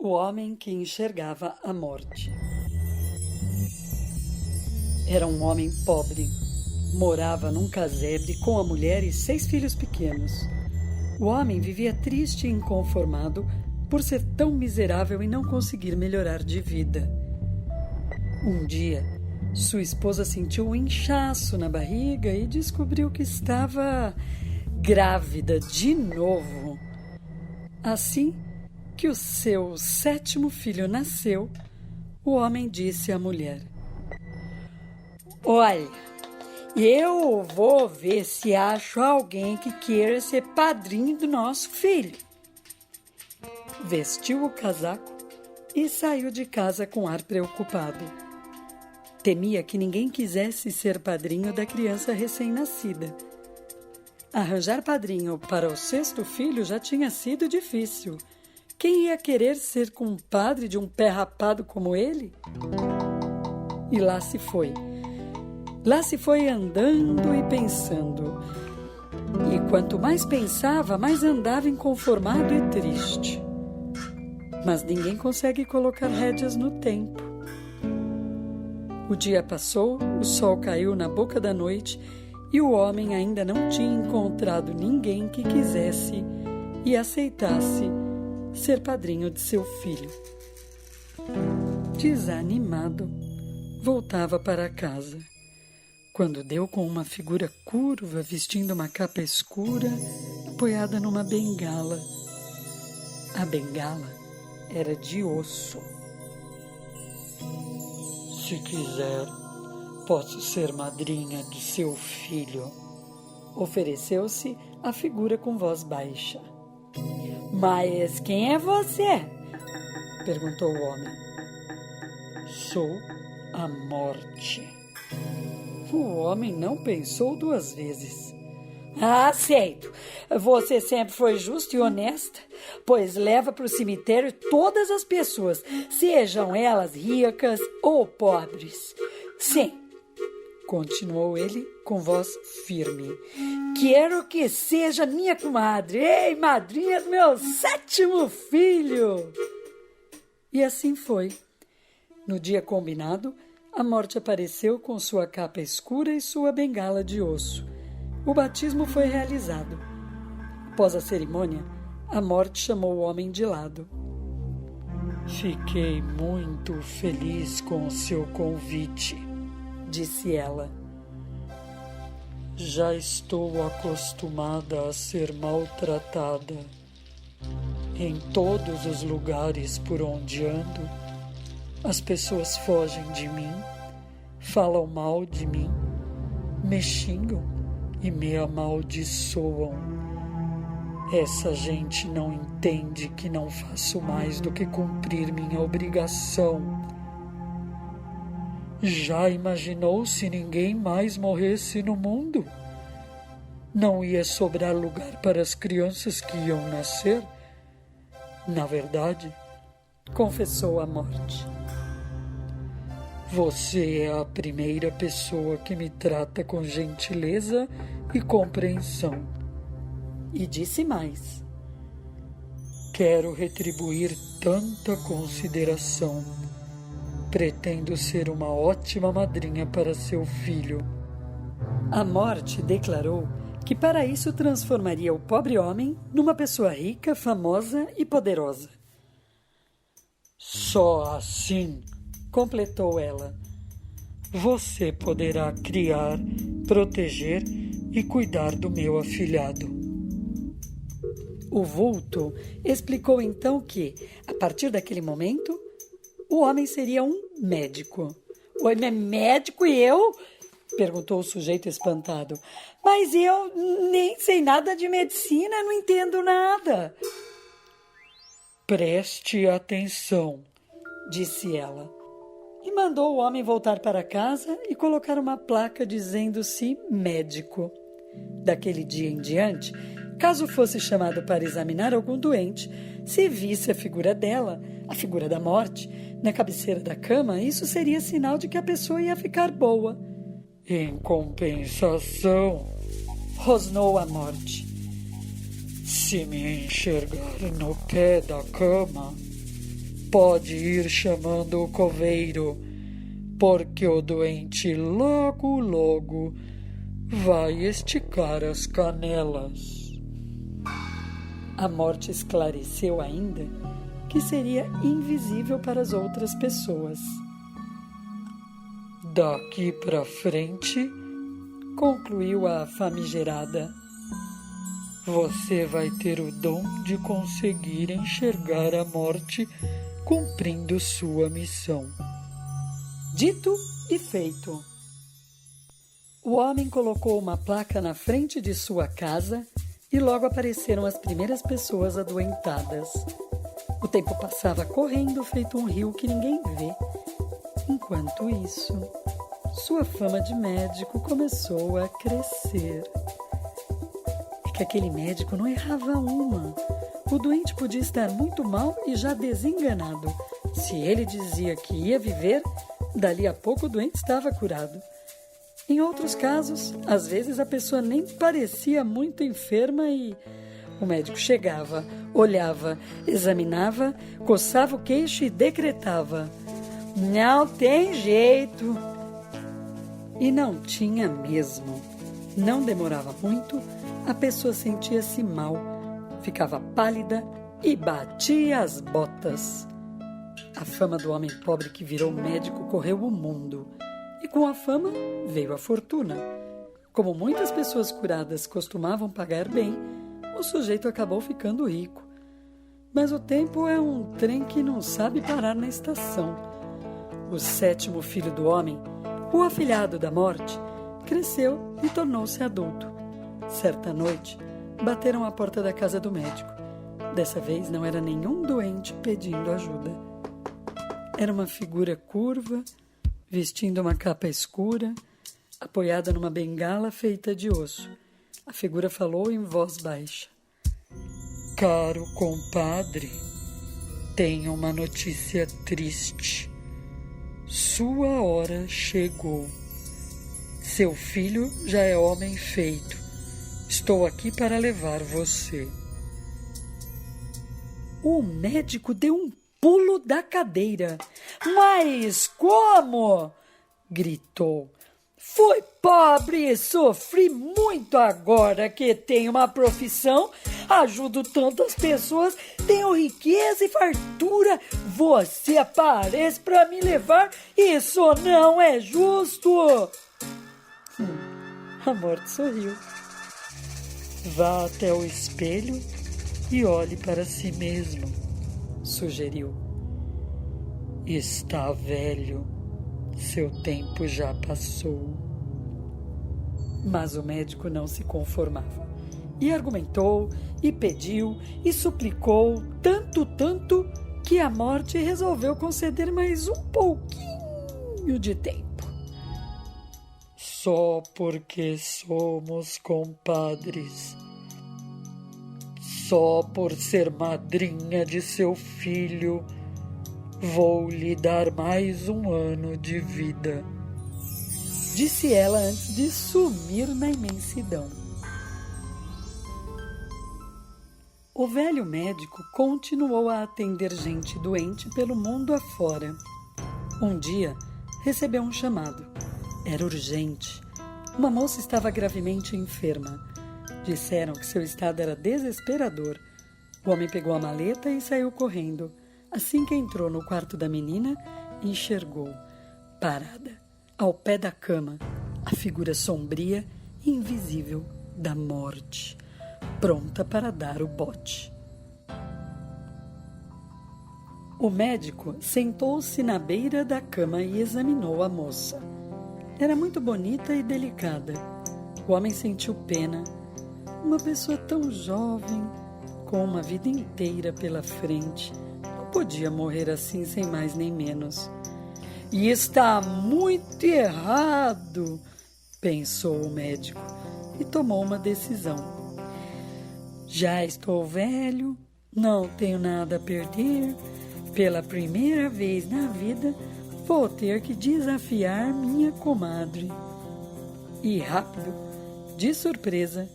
O homem que enxergava a morte. Era um homem pobre. Morava num casebre com a mulher e 6 filhos pequenos. O homem vivia triste e inconformado por ser tão miserável e não conseguir melhorar de vida. Um dia, sua esposa sentiu um inchaço na barriga e descobriu que estava grávida de novo. Assim que o seu 7º filho nasceu, o homem disse à mulher: "Olha, eu vou ver se acho alguém que queira ser padrinho do nosso filho." Vestiu o casaco e saiu de casa com ar preocupado. Temia que ninguém quisesse ser padrinho da criança recém-nascida. Arranjar padrinho para o 6º filho já tinha sido difícil. Quem ia querer ser compadre de um pé rapado como ele? E lá se foi. Lá se foi andando e pensando. E quanto mais pensava, mais andava inconformado e triste. Mas ninguém consegue colocar rédeas no tempo. O dia passou, o sol caiu na boca da noite e o homem ainda não tinha encontrado ninguém que quisesse e aceitasse ser padrinho de seu filho. Desanimado, voltava para casa, quando deu com uma figura curva vestindo uma capa escura, apoiada numa bengala. A bengala era de osso. "Se quiser, posso ser madrinha de seu filho", ofereceu-se a figura com voz baixa. "Mas quem é você?" perguntou o homem. "Sou a morte." O homem não pensou 2 vezes. "Aceito. Você sempre foi justa e honesta, pois leva para o cemitério todas as pessoas, sejam elas ricas ou pobres." "Sim", continuou ele com voz firme. "Quero que seja minha comadre, ei, madrinha do meu 7º filho." E assim foi. No dia combinado, a morte apareceu com sua capa escura e sua bengala de osso. O batismo foi realizado. Após a cerimônia, a morte chamou o homem de lado. "Fiquei muito feliz com o seu convite", disse ela. "Já estou acostumada a ser maltratada. Em todos os lugares por onde ando, as pessoas fogem de mim, falam mal de mim, me xingam e me amaldiçoam. Essa gente não entende que não faço mais do que cumprir minha obrigação. Já imaginou se ninguém mais morresse no mundo? Não ia sobrar lugar para as crianças que iam nascer? Na verdade", confessou a morte, "você é a primeira pessoa que me trata com gentileza e compreensão." E disse mais: "Quero retribuir tanta consideração. Pretendo ser uma ótima madrinha para seu filho." A morte declarou que para isso transformaria o pobre homem numa pessoa rica, famosa e poderosa. "Só assim", completou ela, "você poderá criar, proteger e cuidar do meu afilhado." O vulto explicou então que, a partir daquele momento, o homem seria um médico. "Oi, médico e eu?" perguntou o sujeito espantado. "Mas eu nem sei nada de medicina, não entendo nada." "Preste atenção", disse ela, e mandou o homem voltar para casa e colocar uma placa dizendo-se médico. Daquele dia em diante, caso fosse chamado para examinar algum doente, se visse a figura dela, a figura da morte, na cabeceira da cama, isso seria sinal de que a pessoa ia ficar boa. "Em compensação", rosnou a morte, "se me enxergar no pé da cama, Pode ir chamando o coveiro, porque o doente logo, logo vai esticar as canelas. A morte esclareceu ainda que seria invisível para as outras pessoas. Daqui para frente, concluiu a famigerada, você vai ter o dom de conseguir enxergar a morte cumprindo sua missão. Dito e feito. O homem colocou uma placa na frente de sua casa e logo apareceram as primeiras pessoas adoentadas. O tempo passava correndo, feito um rio que ninguém vê. Enquanto isso, sua fama de médico começou a crescer. É que aquele médico não errava uma. O doente podia estar muito mal e já desenganado. Se ele dizia que ia viver, dali a pouco o doente estava curado. Em outros casos, às vezes a pessoa nem parecia muito enferma e o médico chegava, olhava, examinava, coçava o queixo e decretava: não tem jeito. E não tinha mesmo. Não demorava muito, a pessoa sentia-se mal, ficava pálida e batia as botas. A fama do homem pobre que virou médico correu o mundo. E com a fama veio a fortuna. Como muitas pessoas curadas costumavam pagar bem, o sujeito acabou ficando rico. Mas o tempo é um trem que não sabe parar na estação. O sétimo filho do homem, o afilhado da morte, cresceu e tornou-se adulto. Certa noite, bateram à porta da casa do médico. Dessa vez não era nenhum doente pedindo ajuda. Era uma figura curva, vestindo uma capa escura, apoiada numa bengala feita de osso. A figura falou em voz baixa: caro compadre, tenho uma notícia triste. Sua hora chegou. Seu filho já é homem feito. Estou aqui para levar você. O médico deu um pulo da cadeira. Mas como? Gritou. Fui pobre e sofri muito agora que tenho uma profissão, ajudo tantas pessoas, tenho riqueza e fartura. Você aparece para me levar, isso não é justo. A morte sorriu. Vá até o espelho e olhe para si mesmo, sugeriu. Está velho. Seu tempo já passou. Mas o médico não se conformava. E argumentou, e pediu, e suplicou, tanto, que a morte resolveu conceder mais um pouquinho de tempo. Só porque somos compadres. Só por ser madrinha de seu filho, vou lhe dar mais um ano de vida, disse ela antes de sumir na imensidão. O velho médico continuou a atender gente doente pelo mundo afora. Um dia, recebeu um chamado. Era urgente. Uma moça estava gravemente enferma. Disseram que seu estado era desesperador. O homem pegou a maleta e saiu correndo. Assim que entrou no quarto da menina, enxergou, parada, ao pé da cama, a figura sombria e invisível da morte, pronta para dar o bote. O médico sentou-se na beira da cama e examinou a moça. Era muito bonita e delicada. O homem sentiu pena. Uma pessoa tão jovem, com uma vida inteira pela frente, não podia morrer assim sem mais nem menos. E está muito errado, pensou o médico e tomou uma decisão. Já estou velho, não tenho nada a perder. Pela primeira vez na vida, vou ter que desafiar minha comadre. E rápido, de surpresa,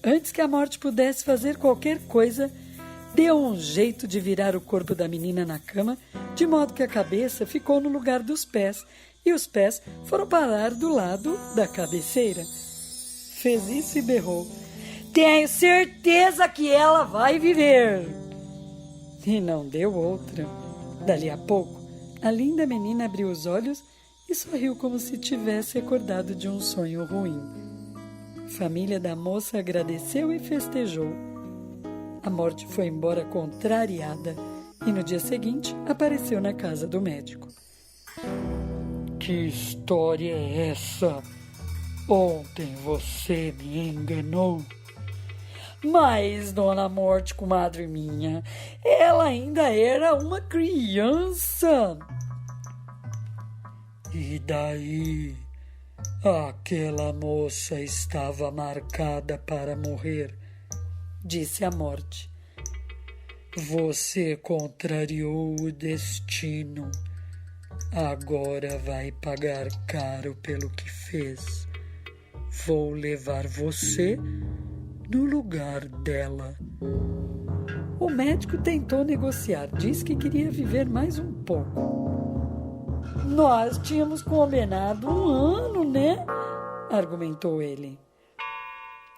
antes que a morte pudesse fazer qualquer coisa, deu um jeito de virar o corpo da menina na cama, de modo que a cabeça ficou no lugar dos pés e os pés foram parar do lado da cabeceira. Fez isso e berrou: "Tenho certeza que ela vai viver!" E não deu outra. Dali a pouco, a linda menina abriu os olhos e sorriu como se tivesse acordado de um sonho ruim. A família da moça agradeceu e festejou. A morte foi embora contrariada e no dia seguinte apareceu na casa do médico. "Que história é essa? Ontem você me enganou." "Mas, dona Morte, comadre minha, ela ainda era uma criança." "E daí? Aquela moça estava marcada para morrer", disse a morte. "Você contrariou o destino. Agora vai pagar caro pelo que fez. Vou levar você no lugar dela." O médico tentou negociar, disse que queria viver mais um pouco. "Nós tínhamos combinado 1 ano, né?" argumentou ele.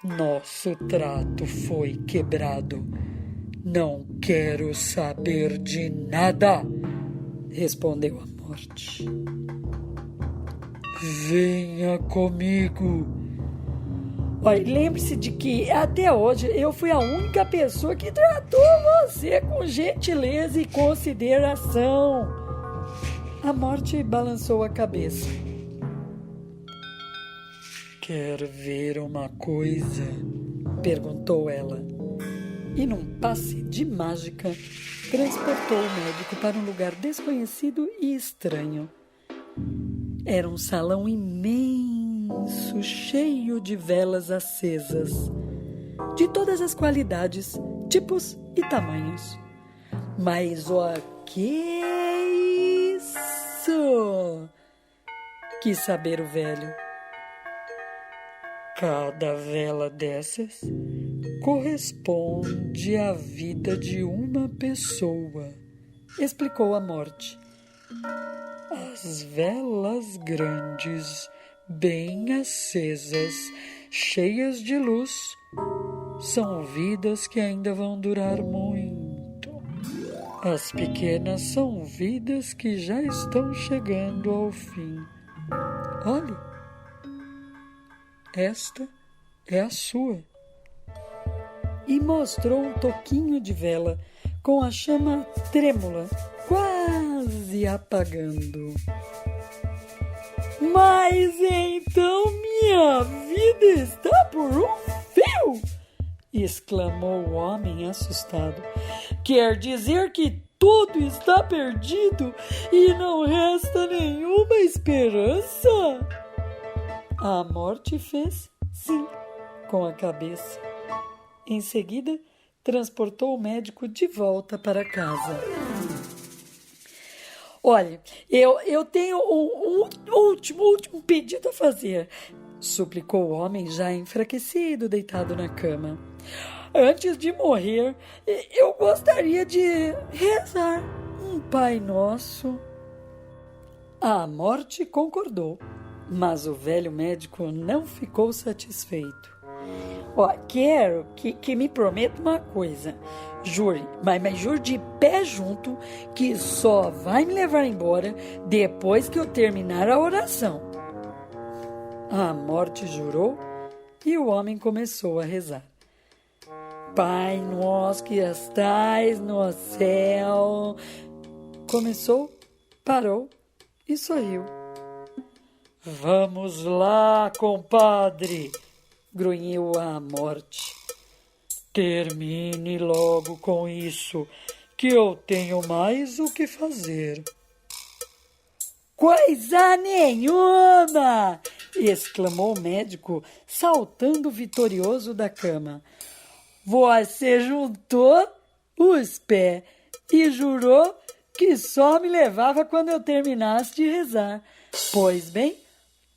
"Nosso trato foi quebrado. Não quero saber de nada", respondeu a morte. "Venha comigo." "Olha, lembre-se de que até hoje eu fui a única pessoa que tratou você com gentileza e consideração." A morte balançou a cabeça. "Quer ver uma coisa?" perguntou ela. E num passe de mágica, transportou o médico para um lugar desconhecido e estranho. Era um salão imenso, cheio de velas acesas, de todas as qualidades, tipos e tamanhos. "Mas o que é isso?" quis saber o velho. "Cada vela dessas corresponde à vida de uma pessoa", explicou a morte. "As velas grandes, bem acesas, cheias de luz, são vidas que ainda vão durar muito. As pequenas são vidas que já estão chegando ao fim. Olhe, esta é a sua." E mostrou um toquinho de vela com a chama trêmula, quase apagando. "Mas então minha vida está por um fio!" exclamou o homem assustado. "Quer dizer que tudo está perdido e não resta nenhuma esperança?" A morte fez sim com a cabeça. Em seguida, transportou o médico de volta para casa. "Olha, eu tenho um último pedido a fazer", suplicou o homem já enfraquecido, deitado na cama. "Antes de morrer, eu gostaria de rezar um Pai Nosso." A morte concordou, mas o velho médico não ficou satisfeito. "Quero que me prometa uma coisa. Jure, mas jure de pé junto que só vai me levar embora depois que eu terminar a oração." A morte jurou e o homem começou a rezar. "Pai nosso que estais no céu." Começou, parou e sorriu. "Vamos lá, compadre", grunhiu a morte. "Termine logo com isso, que eu tenho mais o que fazer." "Coisa nenhuma!" exclamou o médico, saltando vitorioso da cama. "Você juntou os pés e jurou que só me levava quando eu terminasse de rezar. Pois bem,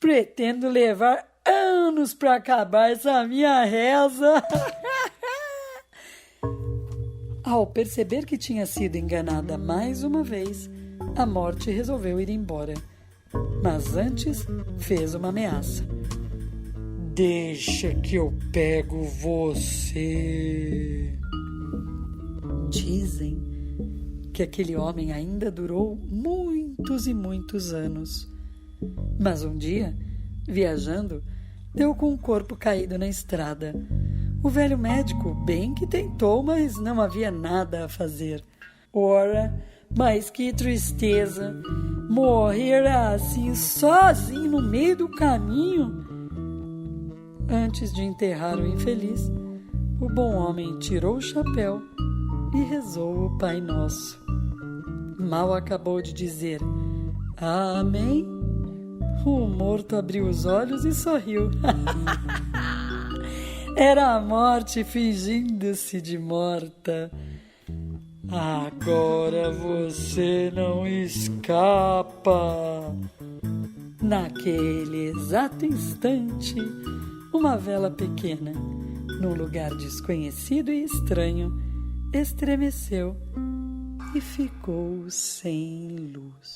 pretendo levar anos para acabar essa minha reza." Ao perceber que tinha sido enganada mais uma vez, a morte resolveu ir embora. Mas antes fez uma ameaça. Deixa que eu pego você. Dizem que aquele homem ainda durou muitos e muitos anos. Mas um dia, viajando, deu com o corpo caído na estrada. O velho médico bem que tentou, mas não havia nada a fazer. Ora, mas que tristeza! Morrer assim, sozinho no meio do caminho. Antes de enterrar o infeliz, o bom homem tirou o chapéu e rezou o Pai Nosso. Mal acabou de dizer Amém, o morto abriu os olhos e sorriu. Era a morte fingindo-se de morta. Agora você não escapa. Naquele exato instante, uma vela pequena, num lugar desconhecido e estranho, estremeceu e ficou sem luz.